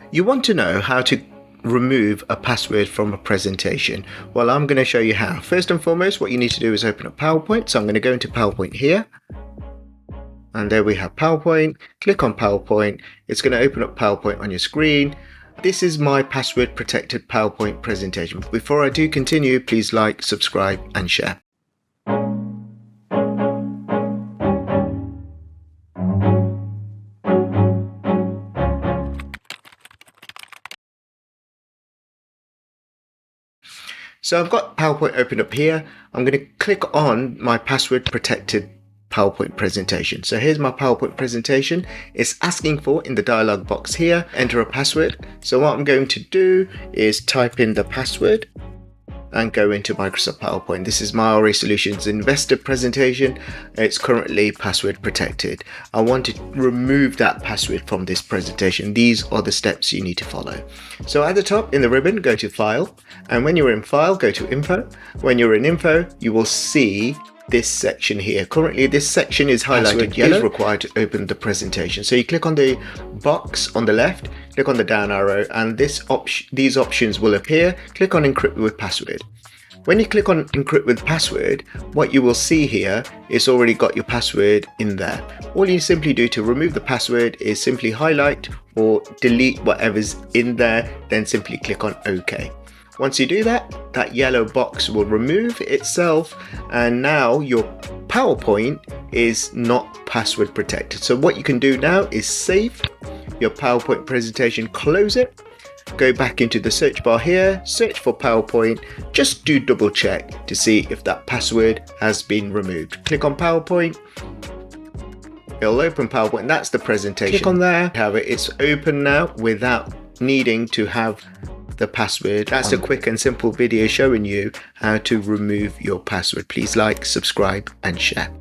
You want to know how to remove a password from a presentation. Well, I'm going to show you how. First and foremost, what you need to do is open up PowerPoint. So I'm going to go into PowerPoint here. And there we have PowerPoint. Click on PowerPoint. It's going to open up PowerPoint on your screen. This is my password protected PowerPoint presentation. Before I do continue, please like, subscribe and share. So I've got PowerPoint opened up here. I'm going to click on my password protected PowerPoint presentation. So here's my PowerPoint presentation. It's asking for, in the dialog box here, enter a password. So what I'm going to do is type in the password and go into Microsoft PowerPoint. This is my RA Solutions investor presentation. It's currently password protected. I want to remove that password from this presentation. These are the steps you need to follow. So at the top in the ribbon, go to File, and when you're in File, go to Info. When you're in Info, you will see this section here. Currently this section is highlighted yellow. Is required to open the presentation. So you click on the box on the left, click on the down arrow, and these options will appear. Click on Encrypt with Password. When you click on Encrypt with Password, what you will see here is already got your password in there. All you simply do to remove the password is simply highlight or delete whatever's in there, then simply click on OK. Once you do that, that yellow box will remove itself, and now your PowerPoint is not password protected. So what you can do now is save your PowerPoint presentation, close it, go back into the search bar here, search for PowerPoint, just do double check to see if that password has been removed. Click on PowerPoint, it'll open PowerPoint, that's the presentation. Click on there, have it, it's open now without needing to have the password. That's a quick and simple video showing you how to remove your password. Please like, subscribe and share.